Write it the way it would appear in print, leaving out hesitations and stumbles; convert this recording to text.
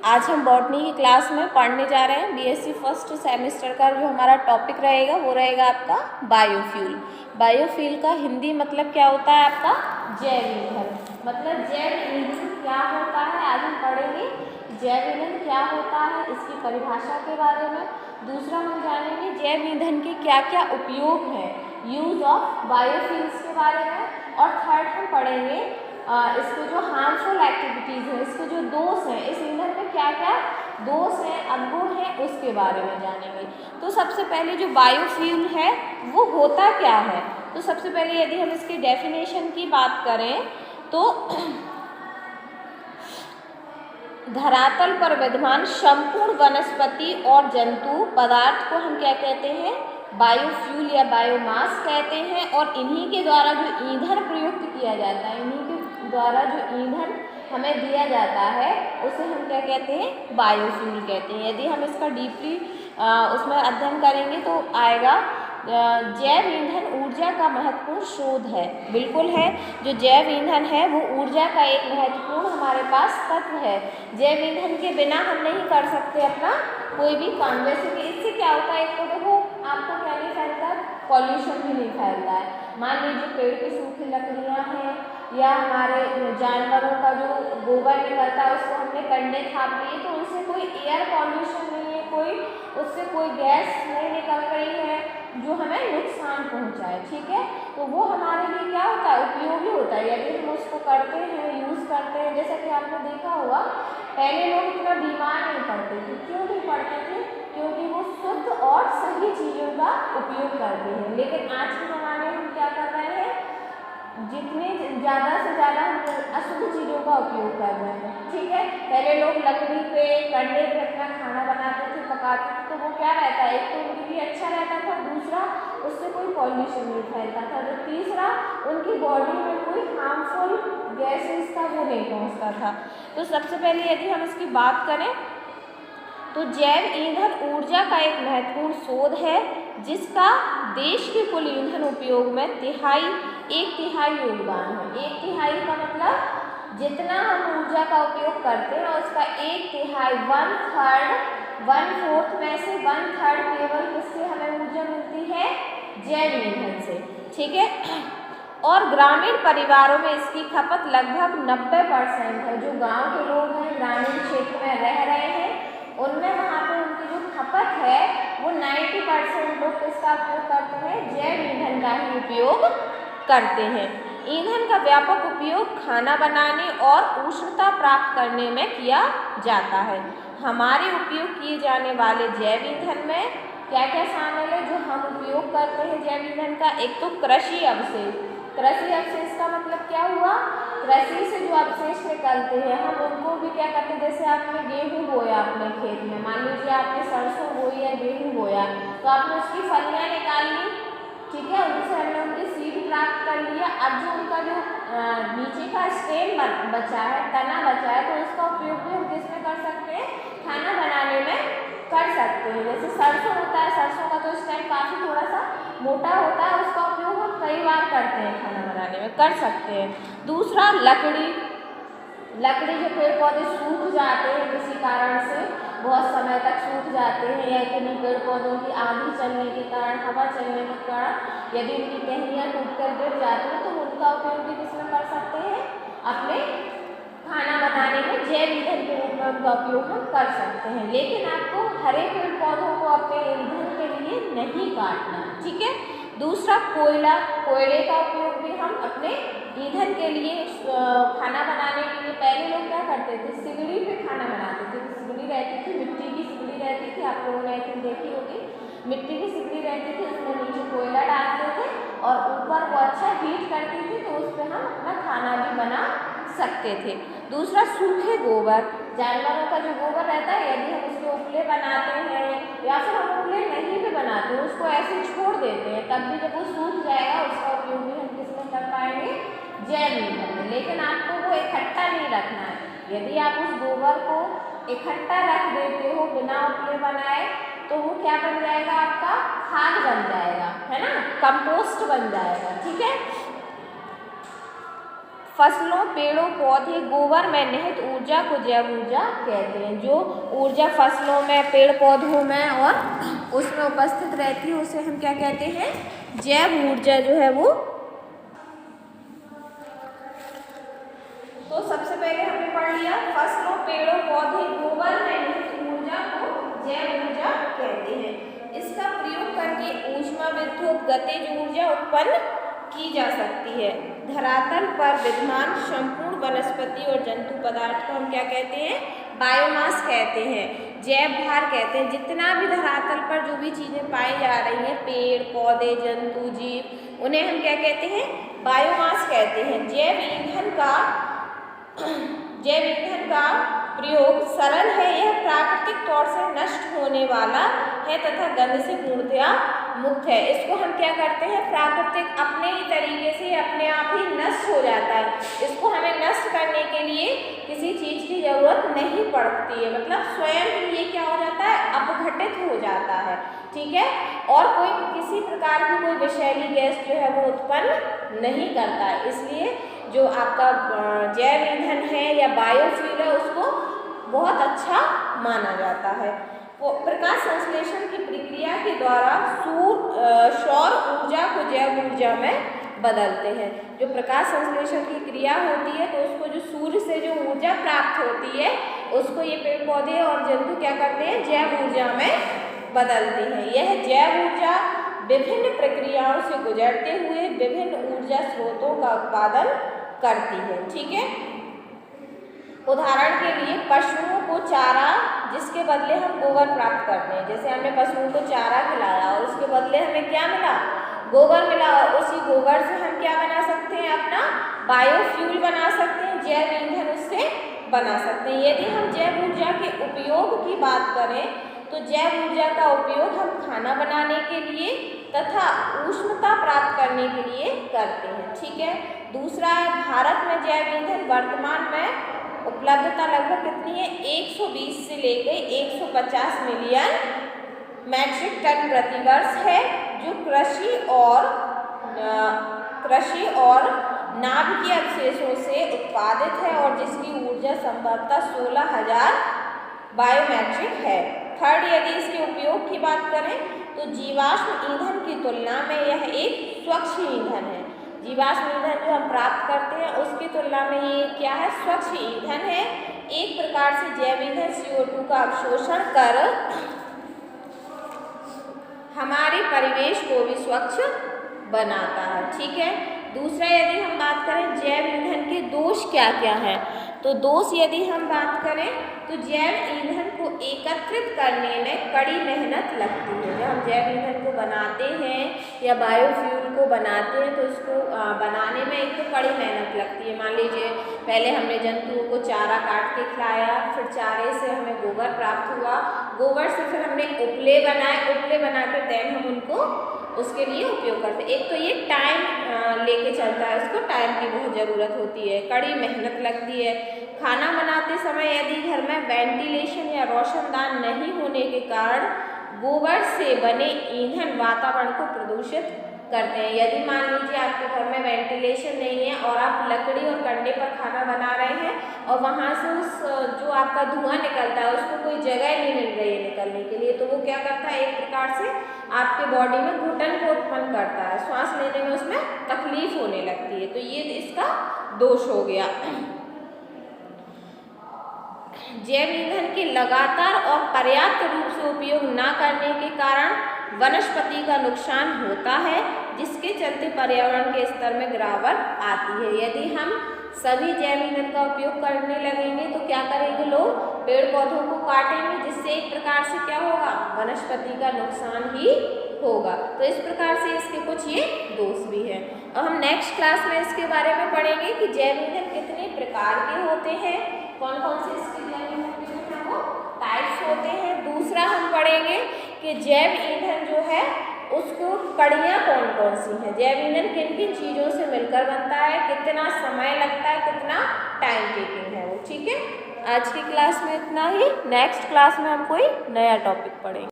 आज हम बॉटनी की क्लास में पढ़ने जा रहे हैं। बीएससी फर्स्ट सेमेस्टर का जो हमारा टॉपिक रहेगा वो रहेगा आपका बायोफ्यूल। बायोफ्यूल का हिंदी मतलब क्या होता है आपका? जैव ईंधन। मतलब जैव ईंधन क्या होता है आज हम पढ़ेंगे। जैव ईंधन क्या होता है इसकी परिभाषा के बारे में। दूसरा हम जानेंगे जैव ईंधन के क्या क्या उपयोग हैं, यूज ऑफ बायोफ्यूल्स के बारे में। और थर्ड हम पढ़ेंगे इसके जो हार्मफुल एक्टिविटीज़ हैं, इसके जो दोष हैं, इस ईंधन में क्या क्या दोष हैं, अवगुण हैं, उसके बारे में जानेंगे। तो सबसे पहले जो बायोफ्यूल है वो होता क्या है? तो सबसे पहले यदि हम इसकी डेफिनेशन की बात करें तो धरातल पर विद्यमान संपूर्ण वनस्पति और जंतु पदार्थ को हम क्या कहते हैं? बायोफ्यूल या बायोमास कहते हैं। और इन्हीं के द्वारा जो ईंधन प्रयुक्त किया जाता है, इन्हीं के द्वारा जो ईंधन हमें दिया जाता है उसे हम क्या कहते हैं? बायोफ्यूल कहते हैं। यदि हम इसका डीपली उसमें अध्ययन करेंगे तो आएगा जैव ईंधन ऊर्जा का महत्वपूर्ण स्रोत है। बिल्कुल है, जो जैव ईंधन है वो ऊर्जा का एक महत्वपूर्ण हमारे पास तत्व है। जैव ईंधन के बिना हम नहीं कर सकते अपना कोई भी काम। जैसे कि इससे क्या होता है, एक तो देखो आपको क्या नहीं फैलता, पॉल्यूशन भी नहीं फैलता है। मान लीजिए पेड़ की सूखी लकड़ियाँ हैं या हमारे जानवरों का जो गोबर निकलता है उसको हमने कंडे थाप लिए तो उससे कोई एयर पॉल्यूशन नहीं है, कोई उससे कोई गैस नहीं निकल रही है जो हमें नुकसान पहुंचाए। ठीक है, तो वो हमारे लिए क्या होता है? उपयोगी होता है। यदि हम उसको करते हैं, यूज़ करते हैं, जैसा कि आपने देखा होगा पहले लोग इतना बीमार नहीं पड़ते थे। क्यों नहीं पड़ते थे? क्योंकि वो शुद्ध और सही चीज़ों का उपयोग करते हैं। लेकिन आज के ज़माने में हम क्या कर रहे हैं, जितने ज़्यादा से ज़्यादा हम अशुद्ध चीज़ों का उपयोग कर रहे हैं। ठीक है, पहले लोग लकड़ी पे कंडे पे अपना खाना बनाते थे, पकाते थे, तो वो क्या रहता है, एक तो उनके लिए अच्छा रहता था, दूसरा उससे कोई पॉल्यूशन नहीं फैलता था, तो तीसरा उनकी बॉडी में कोई हार्मफुल गैसेस का वो नहीं पहुँचता था। तो सबसे पहले यदि हम इसकी बात करें तो जैव ईंधन ऊर्जा का एक महत्वपूर्ण स्रोत है जिसका देश के कुल ईंधन उपयोग में एक तिहाई योगदान है। एक तिहाई का मतलब जितना हम ऊर्जा का उपयोग करते हैं उसका एक तिहाई, 1/3, 1/4 में से 1/3 केवल किससे हमें ऊर्जा मिलती है? जैव ईंधन से। ठीक है, और ग्रामीण परिवारों में इसकी खपत लगभग 90% है। जो गांव के लोग हैं, ग्रामीण क्षेत्र में रह रहे हैं, उनमें वहाँ पे उनकी जो खपत है वो 90% लोग किसका उपयोग करते हैं? जैव ईंधन का ही उपयोग करते हैं। ईंधन का व्यापक उपयोग खाना बनाने और उष्णता प्राप्त करने में किया जाता है। हमारे उपयोग किए जाने वाले जैव ईंधन में क्या क्या शामिल है जो हम उपयोग करते हैं जैव ईंधन का? एक तो कृषि अवशेष। कृषि अवशेष का मतलब क्या हुआ? कृषि से जो अवशेष निकलते हैं हम उनको भी क्या करते हैं, जैसे आपने गेहूँ बोया अपने खेत में, मान लीजिए आपने सरसों बोई या गेहूँ बोया तो आपने उसकी फलियाँ निकाल ली। ठीक है, उनसे हमने उनकी सीड प्राप्त कर लिया। अब जो उनका जो नीचे का स्टेम बचा है, तना बचा है, तो उसका उपयोग भी हम किस में कर सकते हैं? खाना बनाने में कर सकते हैं। जैसे सरसों होता है, सरसों का तो स्टेम काफ़ी थोड़ा सा मोटा होता है, उसका उपयोग हम कई बार करते हैं, खाना बनाने में कर सकते हैं। दूसरा लकड़ी। लकड़ी जो पेड़ पौधे सूख जाते हैं किसी कारण से, बहुत समय तक सूख जाते हैं या किन्हीं पेड़ पौधों की आंधी चलने के कारण, हवा चलने के कारण यदि उनकी टहनियाँ टूट कर गिर जाती हैं तो उनका उपयोग भी किसमें कर सकते हैं? अपने खाना बनाने में जैव ईंधन के रूप में उनका उपयोग हम कर सकते हैं। लेकिन आपको हरे पेड़ पौधों को अपने ईंधन के लिए नहीं काटना। ठीक है, दूसरा कोयला। कोयले का उपयोग भी हम अपने ईंधन के लिए खाना बनाने के लिए, पहले लोग क्या करते थे? सिगड़ी पे खाना बनाते थे। सिगड़ी रहती थी, मिट्टी की सिगड़ी रहती थी, आप लोगों ने आई थिंक देखी होगी। मिट्टी की सिगड़ी रहती थी, उसमें नीचे कोयला डालते थे और ऊपर वो अच्छा हीट करती थी तो उस पर हम अपना खाना भी बना सकते थे। दूसरा सूखे गोबर। जानवरों का जो गोबर रहता है यदि हम उसके उपले बनाते हैं या फिर हम उपले नहीं भी बनाते हैं, उसको ऐसे छोड़ देते हैं, तब भी जब वो सूख जाएगा उसका उपयोग भी हम किसमें कर पाएंगे? जैव ईंधन में। लेकिन आपको वो इकट्ठा नहीं रखना है। यदि आप उस गोबर को इकट्ठा रख देते हो बिना उपले बनाए तो वो क्या बन जाएगा? आपका खाद बन जाएगा, है ना, कंपोस्ट बन जाएगा। ठीक है, फसलों, पेड़ों, पौधे, गोबर में निहित ऊर्जा को जैव ऊर्जा कहते हैं। जो ऊर्जा फसलों में, पेड़ पौधों में और उसमें उपस्थित रहती है उसे हम क्या कहते हैं? जैव ऊर्जा जो है वो। तो सबसे पहले हमने पढ़ लिया फसलों, पेड़ों, पौधे, गोबर में निहित ऊर्जा को जैव ऊर्जा कहते हैं। इसका प्रयोग करके ऊष्मा, विद्युत, गतिज ऊर्जा उत्पन्न की जा सकती है। धरातल पर विद्यमान संपूर्ण वनस्पति और जंतु पदार्थ को हम क्या कहते हैं? बायोमास कहते हैं, जैव भार कहते हैं। जितना भी धरातल पर जो भी चीज़ें पाई जा रही हैं, पेड़ पौधे, जंतु, जीव, उन्हें हम क्या कहते हैं? बायोमास कहते हैं। जैव ईंधन का प्रयोग सरल है, यह प्राकृतिक तौर से नष्ट होने वाला है तथा गंध से पूर्णतया मुक्त है। इसको हम क्या करते हैं? प्राकृतिक अपने ही तरीके से अपने आप ही नष्ट हो जाता है। इसको हमें नष्ट करने के लिए किसी चीज़ की ज़रूरत नहीं पड़ती है, मतलब स्वयं ही ये क्या हो जाता है? अपघटित हो जाता है, ठीक है। और कोई किसी प्रकार की कोई विषैली गैस जो है वो उत्पन्न नहीं करता है। इसलिए जो आपका जैव ईंधन है या बायोफ्यूल है उसको बहुत अच्छा माना जाता है। वो प्रकाश संश्लेषण की प्रक्रिया के द्वारा सौर ऊर्जा को जैव ऊर्जा में बदलते हैं। जो प्रकाश संश्लेषण की क्रिया होती है तो उसको जो सूर्य से जो ऊर्जा प्राप्त होती है उसको ये पेड़ पौधे और जंतु क्या करते हैं? जैव ऊर्जा में बदलते हैं। यह जैव ऊर्जा विभिन्न प्रक्रियाओं से गुजरते हुए विभिन्न ऊर्जा स्रोतों का उत्पादन करती है, ठीक है। उदाहरण के लिए पशुओं को चारा, जिसके बदले हम गोबर प्राप्त करते हैं। जैसे हमने पशुओं को चारा खिलाया और उसके बदले हमें क्या मिला? गोबर मिला, और उसी गोबर से हम क्या बना सकते हैं? अपना बायोफ्यूल बना सकते हैं, जैव ईंधन उससे बना सकते हैं। यदि हम जैव ऊर्जा के उपयोग की बात करें तो जैव ऊर्जा का उपयोग हम खाना बनाने के लिए तथा उष्णता प्राप्त करने के लिए करते हैं, ठीक है। दूसरा है भारत में जैव ईंधन वर्तमान में उपलब्धता लगभग कितनी है? 120 से लेकर 150 मिलियन मैट्रिक टन प्रतिवर्ष है, जो कृषि और नाभिकीय अवशेषों से उत्पादित है और जिसकी ऊर्जा संभवतः 16,000 बायोमेट्रिक है। थर्ड, यदि इसके उपयोग की बात करें तो जीवाश्म ईंधन की तुलना में यह एक स्वच्छ ईंधन है। जीवाश्म ईंधन जो हम प्राप्त करते हैं उसकी तुलना में ये क्या है? स्वच्छ ईंधन है। एक प्रकार से जैव ईंधन CO2 का अवशोषण कर हमारे परिवेश को भी स्वच्छ बनाता है, ठीक है। दूसरा, यदि हम बात करें जैव ईंधन के दोष क्या क्या हैं, तो दोष यदि हम बात करें तो जैव ईंधन को एकत्रित करने में कड़ी मेहनत लगती है। जब हम जैव ईंधन को बनाते हैं या बायोफ्यूल को बनाते हैं तो इसको बनाने में एक तो कड़ी मेहनत लगती है। मान लीजिए पहले हमने जंतुओं को चारा काट के खिलाया, फिर चारे से हमें गोबर प्राप्त हुआ, गोबर से फिर हमने उपले बनाए, उपले बना के दैन हम उनको उसके लिए उपयोग करते हैं। एक तो ये टाइम लेके चलता है, उसको टाइम की बहुत ज़रूरत होती है, कड़ी मेहनत लगती है। खाना बनाते समय यदि घर में वेंटिलेशन या रोशनदान नहीं होने के कारण गोबर से बने ईंधन वातावरण को प्रदूषित करते हैं। यदि मान लीजिए आपके घर में वेंटिलेशन नहीं है और आप लकड़ी और कंडे पर खाना बना रहे हैं और वहाँ से उस जो आपका धुआं निकलता है उसको कोई जगह नहीं मिल रही है निकलने के लिए, तो वो क्या करता है? एक प्रकार से आपके बॉडी में घुटन को उत्पन्न करता है, सांस लेने में उसमें तकलीफ होने लगती है। तो ये इसका दोष हो गया। जैव ईंधन के लगातार और पर्याप्त रूप से उपयोग न करने के कारण वनस्पति का नुकसान होता है, जिसके चलते पर्यावरण के स्तर में गिरावट आती है। यदि हम सभी जैव ईंधन का उपयोग करने लगेंगे तो क्या करेंगे? लोग पेड़ पौधों को काटेंगे, जिससे एक प्रकार से क्या होगा? वनस्पति का नुकसान ही होगा। तो इस प्रकार से इसके कुछ ये दोष भी हैं। और हम नेक्स्ट क्लास में इसके बारे में पढ़ेंगे कि जैव ईंधन कितने प्रकार के होते हैं, कौन कौन से इसके जैव ईंधन के जो है वो टाइप्स होते हैं। दूसरा हम पढ़ेंगे कि जैव ईंधन जो है उसको कड़ियाँ कौन कौन सी हैं, जैव ईंधन किन किन चीज़ों से मिलकर बनता है, कितना समय लगता है, कितना टाइम टेकिंग है वो, ठीक है। आज की क्लास में इतना ही। नेक्स्ट क्लास में हम कोई नया टॉपिक पढ़ेंगे।